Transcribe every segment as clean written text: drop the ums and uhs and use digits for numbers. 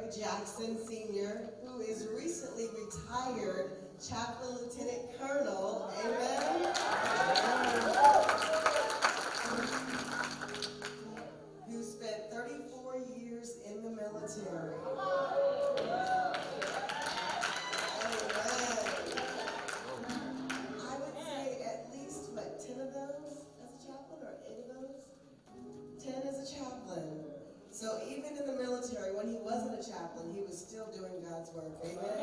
Eric Jackson Sr., who is recently retired Chaplain Lieutenant Colonel. Amen. Who spent 34 years in the military. I would say at least, 10 of those as a chaplain, or 8 of those? 10 as a chaplain. So even in the military, when he wasn't a chaplain, he was still doing God's work. Amen?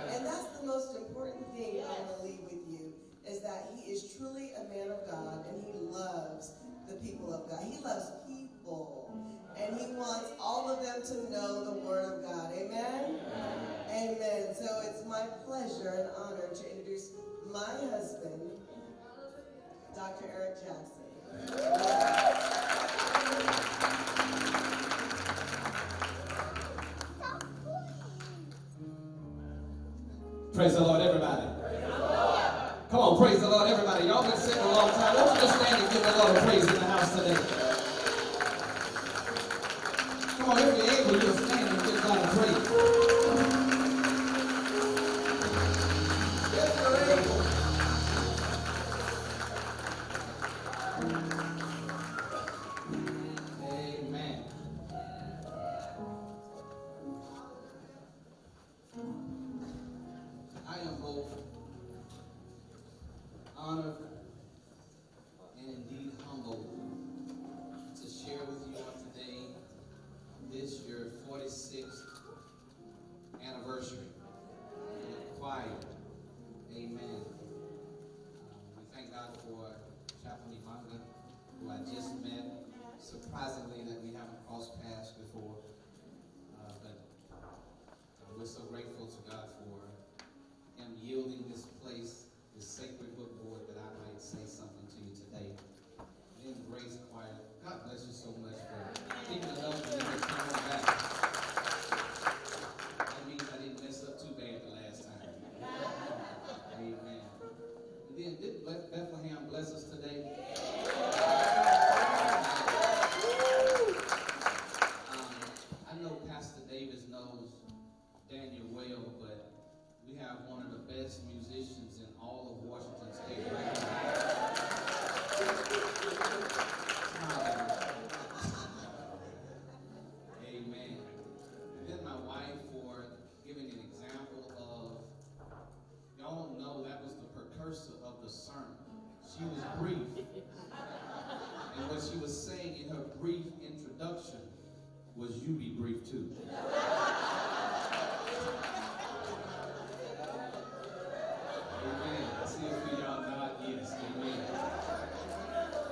And that's the most important thing I want to leave with you, is that he is truly a man of God, and he loves the people of God. He loves people, and he wants all of them to know the Word of God. Amen? Amen. So it's my pleasure and honor to introduce my husband, Dr. Eric Jackson. Praise the Lord, everybody. Come on, praise the Lord, everybody. Y'all been sitting a long time. Won't you just stand and give the Lord a praise in the house today? Come on, if you're able, you just stand and give God a praise. If you're able. Amen. I am both honored and indeed humbled to share with you on today this your 46th anniversary acquired. Amen. We thank God for Chaplain Ivanka, who I just met. Surprisingly that we haven't crossed paths before, but we're so grateful to God for him yielding this place, this sacred bookboard, that I might say something to you today. In Grace Choir, God bless you so much for keeping it up and just coming back. That means I didn't mess up too bad the last time. Amen. And then did Bethlehem bless us today? I know Pastor Davis knows Daniel well, but we have one of the best musicians in all of Washington State right now. Amen. And then my wife for giving an example of, y'all don't know, that was the precursor of the sermon. She was brief. And what she was saying in her brief introduction was, you be brief too. Amen. I see a few y'all nod yes. Amen.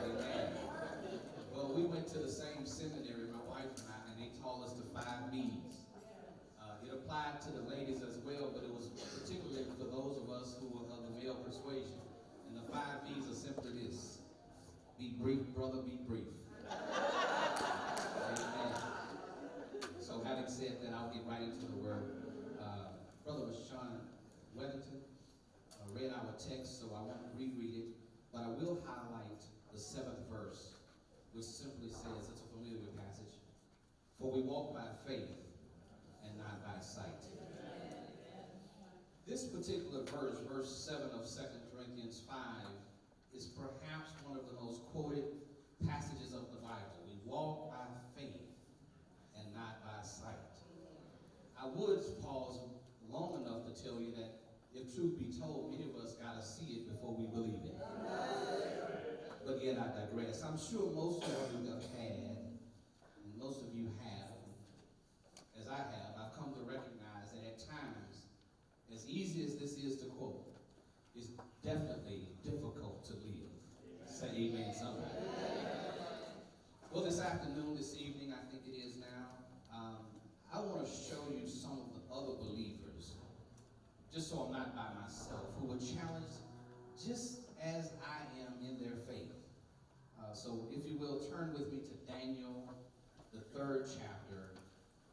Amen. Well, we went to the same seminary, my wife and I, and they taught us the 5 B's. It applied to the ladies as well, but it was particularly for those of us who were of the male persuasion. And the 5 B's are simply this: be brief, brother, be brief. Amen. So having said that, I'll get right into the word. Brother Sean Weddington read our text, so I won't reread it, but I will highlight the 7th verse, which simply says, it's a familiar passage, for we walk by faith and not by sight. This particular verse, verse 7 of 2 Corinthians 5, is perhaps one of the most quoted passages of the Bible. We walk by faith and not by sight. I would pause long enough to tell you that, if truth be told, many of us got to see it before we believe it. But yet I digress. I'm sure most of you have had, and most of you have, as I have, I've come to recognize that at times, as easy as this is to quote, it's definitely difficult to live. Say amen, somebody. Well, this afternoon, this evening, I think it is now, I want to show you some of the other believers, just so I'm not by myself, who were challenged just as I am in their faith. So if you will, turn with me to Daniel, the 3rd chapter.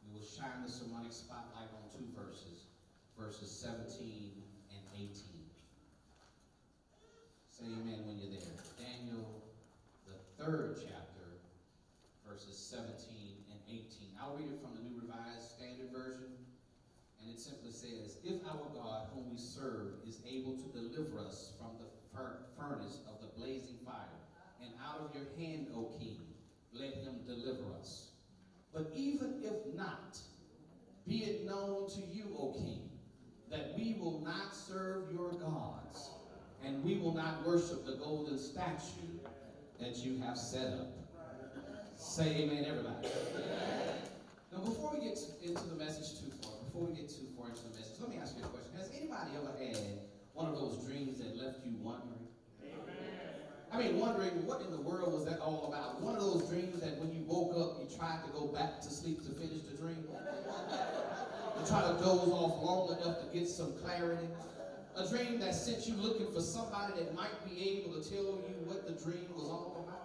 We will shine the sermonic spotlight on 2 verses, verses 17 and 18. Say amen when you're there. Daniel, the 3rd chapter, verses 17 and 18. I'll read it from the New Revised Standard Version, and it simply says, "If our God, whom we serve, is able to deliver us from the furnace of the blazing fire, and out of your hand, O king, let him deliver us. But even if not, be it known to you, O king, that we will not serve your gods, and we will not worship the golden statue that you have set up." Say amen, everybody. Now, before we get into the message too far, into the message, let me ask you a question. Has anybody ever had one of those dreams that left you wondering? I mean, wondering what in the world was that all about? One of those dreams that when you woke up, you tried to go back to sleep to finish the dream. You try to doze off long enough to get some clarity. A dream that sent you looking for somebody that might be able to tell you what the dream was all about.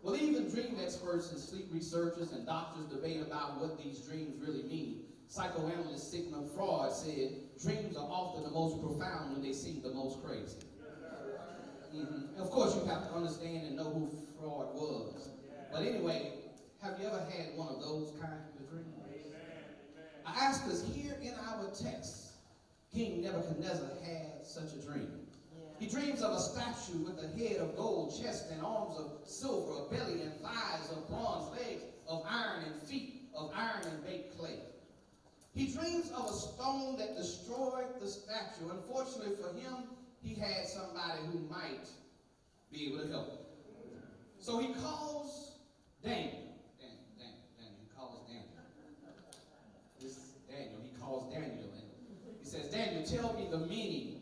Well, even dream experts and sleep researchers and doctors debate about what these dreams really mean. Psychoanalyst Sigmund Freud said, dreams are often the most profound when they seem the most crazy. Of course, you have to understand and know who Freud was. But anyway, have you ever had one of those kinds of dreams? I ask us, here in our text, King Nebuchadnezzar had such a dream. He dreams of a statue with a head of gold, chest and arms of silver, a belly and thighs of bronze, legs of iron, and feet of iron and baked clay. He dreams of a stone that destroyed the statue. Unfortunately for him, he had somebody who might be able to help him. So he calls Daniel. He calls Daniel. This is Daniel. He calls Daniel and he says, "Daniel, tell me the meaning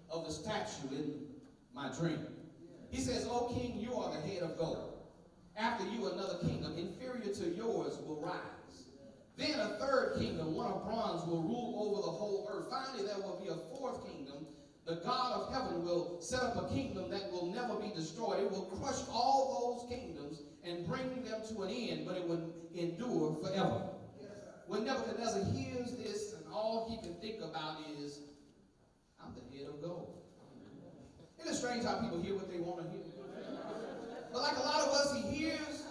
of the statue in my dream." He says, "O king, you are the head of gold. After you, another kingdom inferior to yours will rise. Then a third kingdom, one of bronze, will rule over the whole earth. Finally, there will be a fourth kingdom. The God of heaven will set up a kingdom that will never be destroyed. It will crush all those kingdoms and bring them to an end, but it will endure forever." When Nebuchadnezzar hears this, and all he can think about is, I'm the head of gold. Isn't it strange how people hear what they want to hear? But like a lot of us, he hears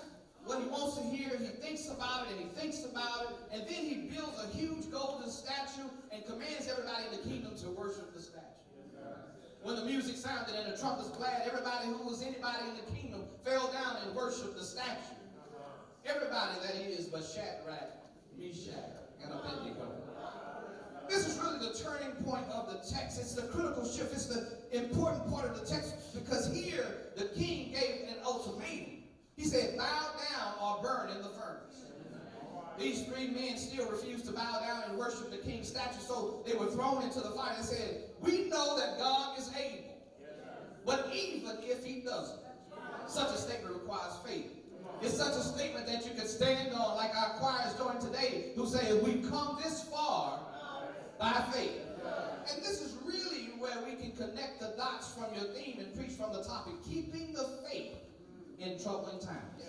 what he wants to hear, he thinks about it, and he thinks about it, and then he builds a huge golden statue and commands everybody in the kingdom to worship the statue. When the music sounded and the trumpets blared, everybody who was anybody in the kingdom fell down and worshiped the statue. Everybody, that is, but Shadrach, Meshach, and Abednego. This is really the turning point of the text. It's the critical shift. It's the important part of the text, because here the king gave an ultimatum. He said, "Bow down or burn in the furnace." These three men still refused to bow down and worship the king's statue, so they were thrown into the fire and said, "We know that God is able, but even if he doesn't." Such a statement requires faith. It's such a statement that you can stand on, like our choirs doing today, who say, "We've come this far by faith." And this is really where we can connect the dots from your theme and preach from the topic, keeping the faith in troubling times.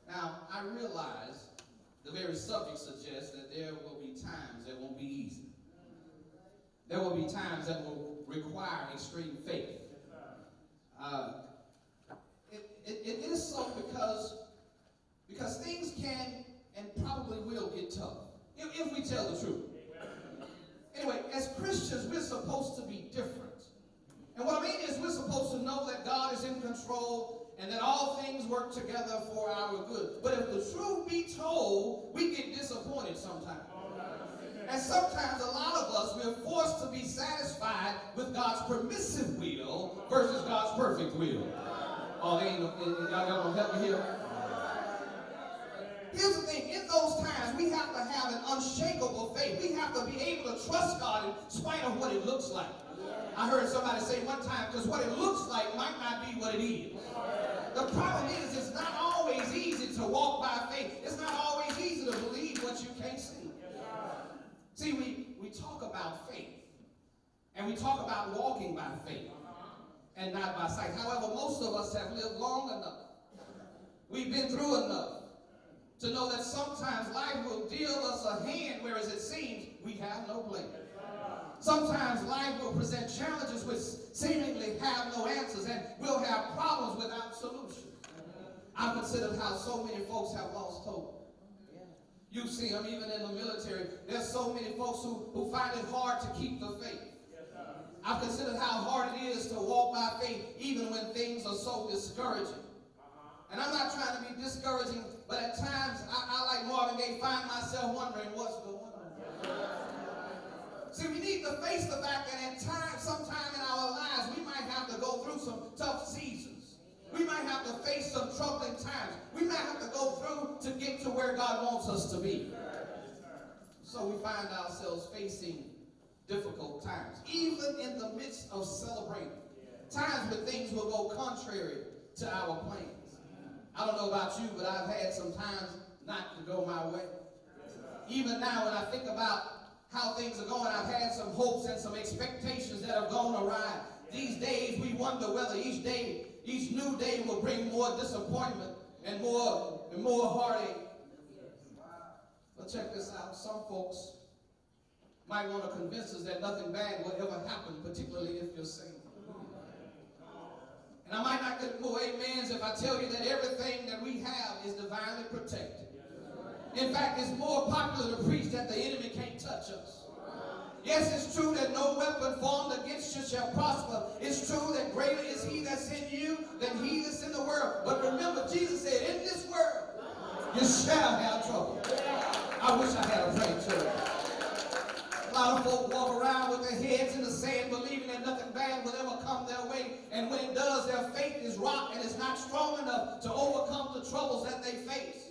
Now, I realize the very subject suggests that there will be times that won't be easy. There will be times that will require extreme faith. It is so because things can and probably will get tough if we tell the truth. Anyway, as Christians, we're supposed to be different. And what I mean is we're supposed to know that God is in control and that all things work together for our good. But if the truth be told, we get disappointed sometimes. And sometimes a lot of us, we're forced to be satisfied with God's permissive will versus God's perfect will. Oh, y'all gonna help me here? Here's the thing, in those times, we have to have an unshakable faith. We have to be able to trust God in spite of what it looks like. I heard somebody say one time, because what it looks like might not be what it is. The problem is, it's not always easy to walk by faith. It's not always easy to believe what you can't see. See, we talk about faith, and we talk about walking by faith and not by sight. However, most of us have lived long enough. We've been through enough to know that sometimes life will deal us a hand, whereas it seems we have no blame. Sometimes life will present challenges which seemingly have no answers, and we'll have problems without solutions. I've considered how so many folks have lost hope. You see them even in the military. There's so many folks who find it hard to keep the faith. I've considered how hard it is to walk by faith even when things are so discouraging. And I'm not trying to be discouraging, but at times I like Marvin Gaye, find myself wondering what's going on. See, we need to face the fact that at times, sometime in our lives, we might have to go through some tough seasons. We might have to face some troubling times. We might have to go through to get to where God wants us to be. So we find ourselves facing difficult times, even in the midst of celebrating. Times when things will go contrary to our plans. I don't know about you, but I've had some times not to go my way. Even now, when I think about how things are going, I've had some hopes and some expectations that have gone awry. These days, we wonder whether each new day will bring more disappointment and more heartache. But check this out. Some folks might want to convince us that nothing bad will ever happen, particularly if you're saved. And I might not get more amens if I tell you that everything that we have is divinely protected. In fact, it's more popular to preach that the enemy can't touch us. Yes, it's true that no weapon formed against you shall prosper. It's true that greater is he that's in you than he that's in the world. But remember, Jesus said, in this world, you shall have trouble. I wish I had a praying church. A lot of folk walk around with their heads in the sand, believing that nothing bad will ever come their way. And when it does, their faith is rocked and is not strong enough to overcome the troubles that they face.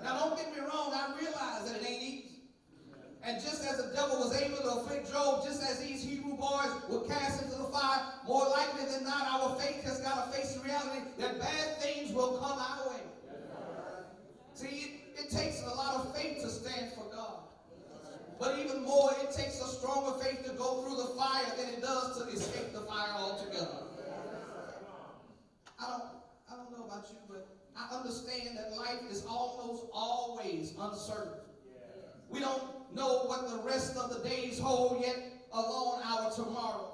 Now, don't get me wrong. I realize that it ain't easy. And just as the devil was able to afflict Job, just as these Hebrew boys were cast into the fire, more likely than not, our faith has got to face the reality that bad things will come our way. See, it takes a lot of faith to stand for God. But even more, it takes a stronger faith to go through the fire than it does to escape the fire altogether. I don't know about you, but I understand that life is almost always uncertain. We don't know what the rest of the days hold, yet alone our tomorrows.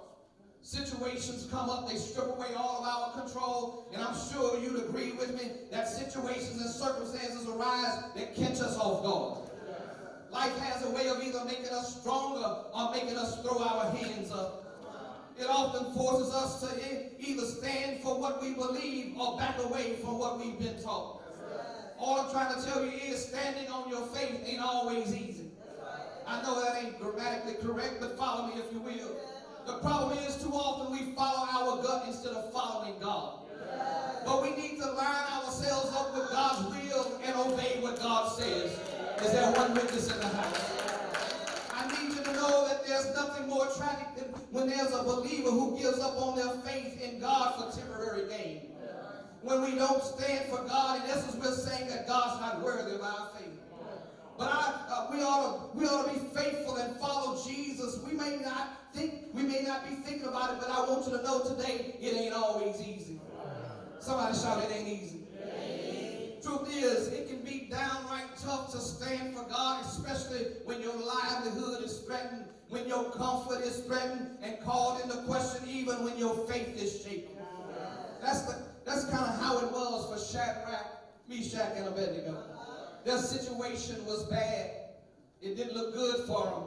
Situations come up, they strip away all of our control, and I'm sure you'd agree with me that situations and circumstances arise that catch us off guard. Life has a way of either making us stronger or making us throw our hands up. It often forces us to either stand for what we believe or back away from what we've been taught. All I'm trying to tell you is standing on your faith ain't always easy. I know that ain't grammatically correct, but follow me if you will. The problem is too often we follow our gut instead of following God. But we need to line ourselves up with God's will and obey what God says. Is there one witness in the house? I need you to know that there's nothing more tragic than when there's a believer who gives up on their faith in God for temporary gain. When we don't stand for God, in essence, we're saying that God's not worthy of our faith. But we ought to be faithful and follow Jesus. We may not be thinking about it, but I want you to know today it ain't always easy. Somebody shout, it ain't easy. Truth is, it can be downright tough to stand for God, especially when your livelihood is threatened, when your comfort is threatened and called into question, even when your faith is shaken. That's kind of how it was for Shadrach, Meshach, and Abednego. Their situation was bad. It didn't look good for them.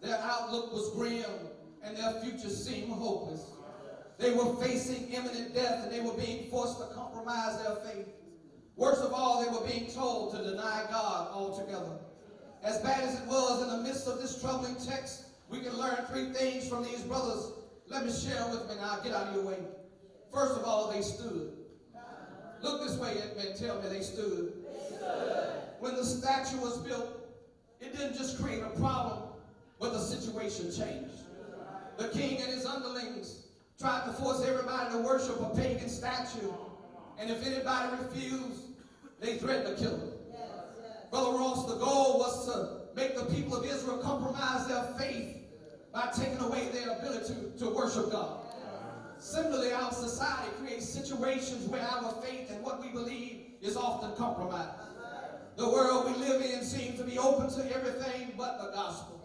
Their outlook was grim, and their future seemed hopeless. They were facing imminent death, and they were being forced to compromise their faith. Worst of all, they were being told to deny God altogether. As bad as it was, in the midst of this troubling text, we can learn three things from these brothers. Let me share with me now. Get out of your way. First of all, they stood. Look this way and tell me they stood. When the statue was built, it didn't just create a problem, but the situation changed. The king and his underlings tried to force everybody to worship a pagan statue. And if anybody refused, they threatened to kill him. Brother Ross, the goal was to make the people of Israel compromise their faith by taking away their ability to worship God. Similarly, our society creates situations where our faith and what we believe is often compromised. The world we live in seems to be open to everything but the gospel.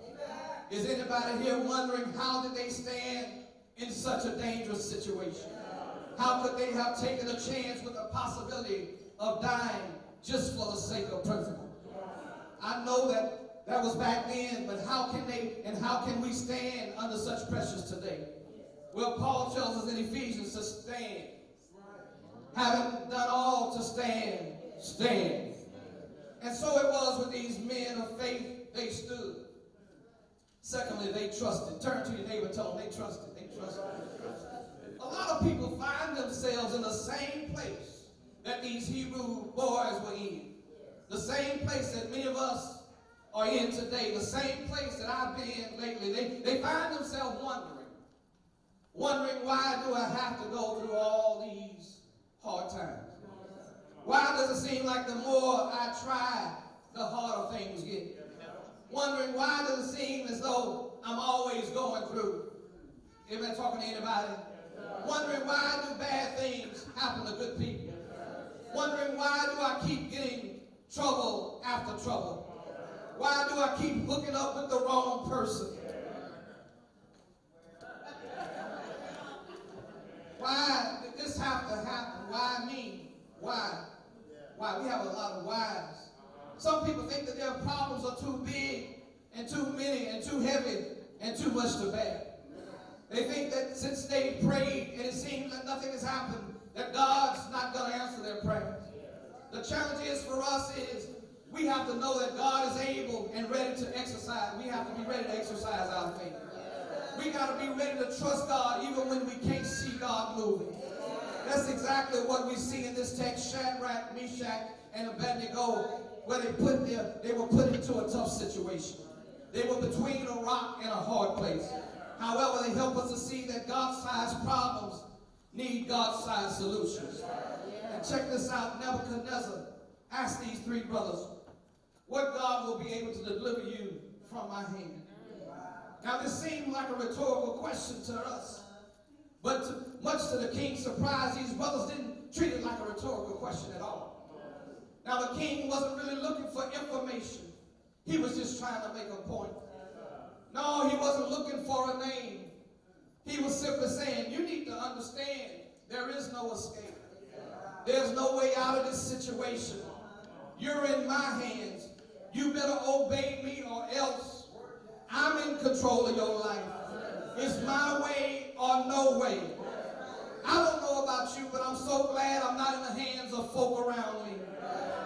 Is anybody here wondering how did they stand in such a dangerous situation? How could they have taken a chance with the possibility of dying just for the sake of principle. I know that was back then, but how can we stand under such pressures today? Well, Paul tells us in Ephesians to stand. Having done all to stand, stand. And so it was with these men of faith, they stood. Secondly, they trusted. Turn to your neighbor and tell them they trusted. They trusted. A lot of people find themselves in the same place that these Hebrew boys were in. The same place that many of us are in today. The same place that I've been in lately. They find themselves wondering, why do I have to go through all these hard times? Why does it seem like the more I try, the harder things get? Wondering, why does it seem as though I'm always going through? Anybody talking to anybody? Wondering, why do bad things happen to good people? Wondering, why do I keep getting trouble after trouble? Why do I keep hooking up with the wrong person? Why did this have to happen? Why me? Why? Why? We have a lot of whys. Some people think that their problems are too big and too many and too heavy and too much to bear. They think that since they prayed and it seems that nothing has happened, that God's not going to answer their prayers. The challenge is for us is we have to know that God is able and ready to exercise. We have to be ready to exercise our faith. We got to be ready to trust God even when we can't see God moving. That's exactly what we see in this text. Shadrach, Meshach, and Abednego, where they were put into a tough situation. They were between a rock and a hard place. However, they help us to see that God-sized problems need God-sized solutions. And check this out. Nebuchadnezzar asked these three brothers, what God will be able to deliver you from my hand? Now, this seemed like a rhetorical question to us. But much to the king's surprise, these brothers didn't treat it like a rhetorical question at all. Now, the king wasn't really looking for information. He was just trying to make a point. No, he wasn't looking for a name. He was simply saying, you need to understand there is no escape. There's no way out of this situation. You're in my hands. You better obey me or else I'm in control of your life. It's my way or no way. I don't know about you, but I'm so glad I'm not in the hands of folk around me.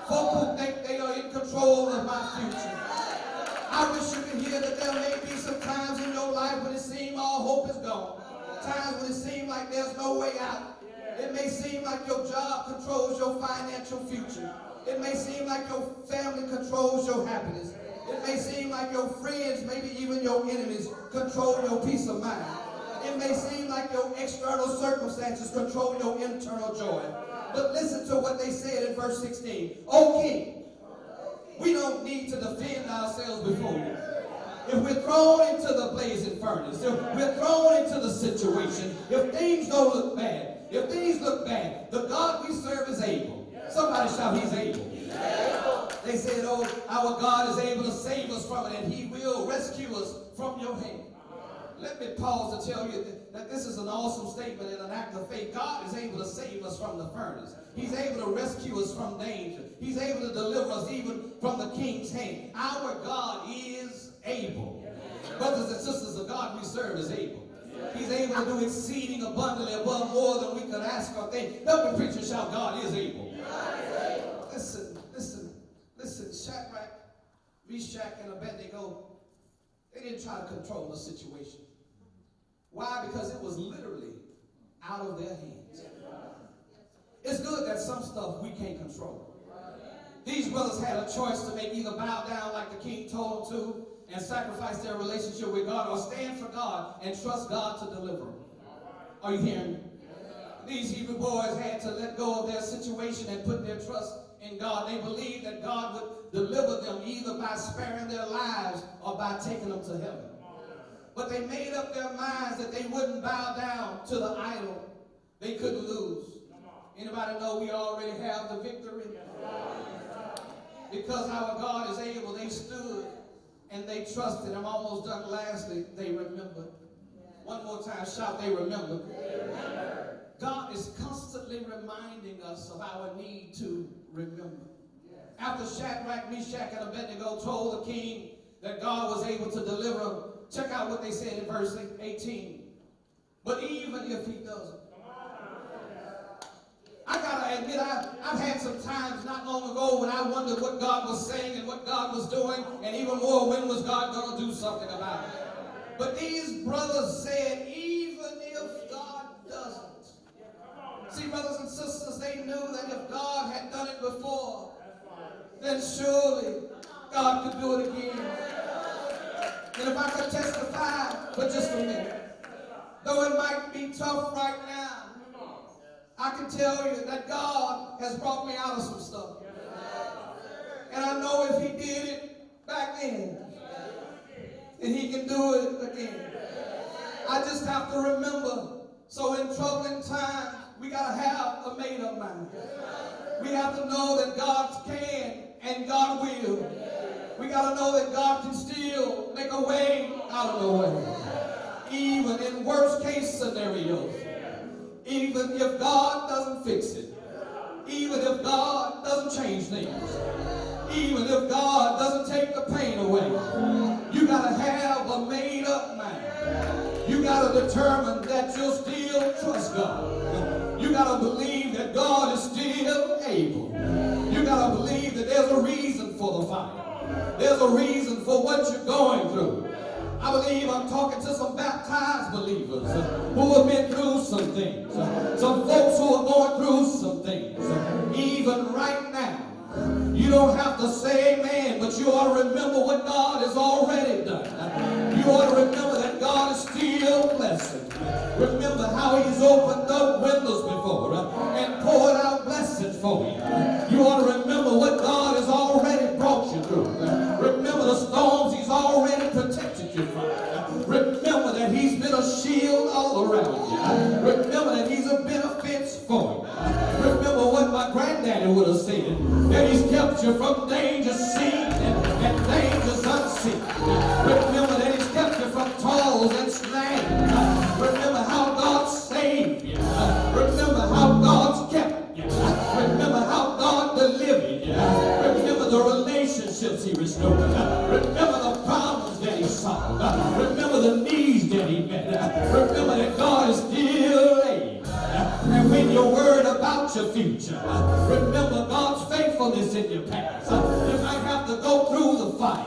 Folk who think they are in control of my future. I wish you could hear that there may be some times in your life when it seems all hope is gone. Times when it seems like there's no way out. It may seem like your job controls your financial future. It may seem like your family controls your happiness. It may seem like your friends, maybe even your enemies, control your peace of mind. It may seem like your external circumstances control your internal joy. But listen to what they said in verse 16. O king, we don't need to defend ourselves before you. If we're thrown into the blazing furnace, if we're thrown into the situation, if things don't look bad, if things look bad, the God we serve is able. Somebody shout, he's able. They said, oh, our God is able to save us from it, and he will rescue us from your hand. Let me pause to tell you that this is an awesome statement and an act of faith. God is able to save us from the furnace. He's able to rescue us from danger. He's able to deliver us even from the king's hand. Our God is able. Brothers and sisters, the God we serve is able. He's able to do exceeding abundantly above more than we could ask or think. Help me preach and shout, God is able. Listen, Shadrach, Meshach, and Abednego, they didn't try to control the situation. Why? Because it was literally out of their hands. It's good that some stuff we can't control. These brothers had a choice to make: either bow down like the king told them to and sacrifice their relationship with God, or stand for God and trust God to deliver them. Are you hearing me? These Hebrew boys had to let go of their situation and put their trust in God. They believed that God would deliver them either by sparing their lives or by taking them to heaven. But they made up their minds that they wouldn't bow down to the idol they couldn't lose. Anybody know we already have the victory? Because our God is able, they stood and they trusted. I'm almost done. Lastly, they remembered. One more time, shout, they remembered. God is constantly reminding us of our need to remember. After Shadrach, Meshach, and Abednego told the king that God was able to deliver them, check out what they said in verse 18. But even if he doesn't, I gotta admit, I've had some times not long ago when I wondered what God was saying and what God was doing, and even more, when was God gonna do something about it? But these brothers said, even if God doesn't. See, brothers and sisters, they knew that if God had done it before, then surely God could do it again. And if I could testify for just a minute, though it might be tough right now, I can tell you that God has brought me out of some stuff. And I know if he did it back then, then he can do it again. I just have to remember. So in troubling times, we got to have a made-up mind. We have to know that God can and God will. We got to know that God can still make a way out of no way. Even in worst case scenarios. Even if God doesn't fix it. Even if God doesn't change things. Even if God doesn't take the pain away. You got to have a made-up mind. You got to determine that you'll still trust God. You got to believe that God is still able. You got to believe that there's a reason for the fire. There's a reason for what you're going through. I believe I'm talking to some baptized believers who have been through some things. Some folks who are going through some things. Even right now. You don't have to say amen, but you ought to remember what God has already done. You ought to remember that God is still blessing. Remember how he's opened up windows before and poured out blessings for you. You ought to remember what God has already brought you through. Remember the storms he's already protected you from. Remember that he's been a shield all around you. Remember that he's been a fence for you. Remember what my granddaddy would have said, that he's kept you from danger seen and dangers unseen. Remember that he's kept you from toils and snares. Remember how God saved you. Remember how God's kept you. Remember how God delivered you. Remember the relationships he restored. Remember the problems that he solved. Remember the needs that he met. Remember that God is still able. And when you're worried about your future, remember God's faithfulness in your past. You might have to go through the fire.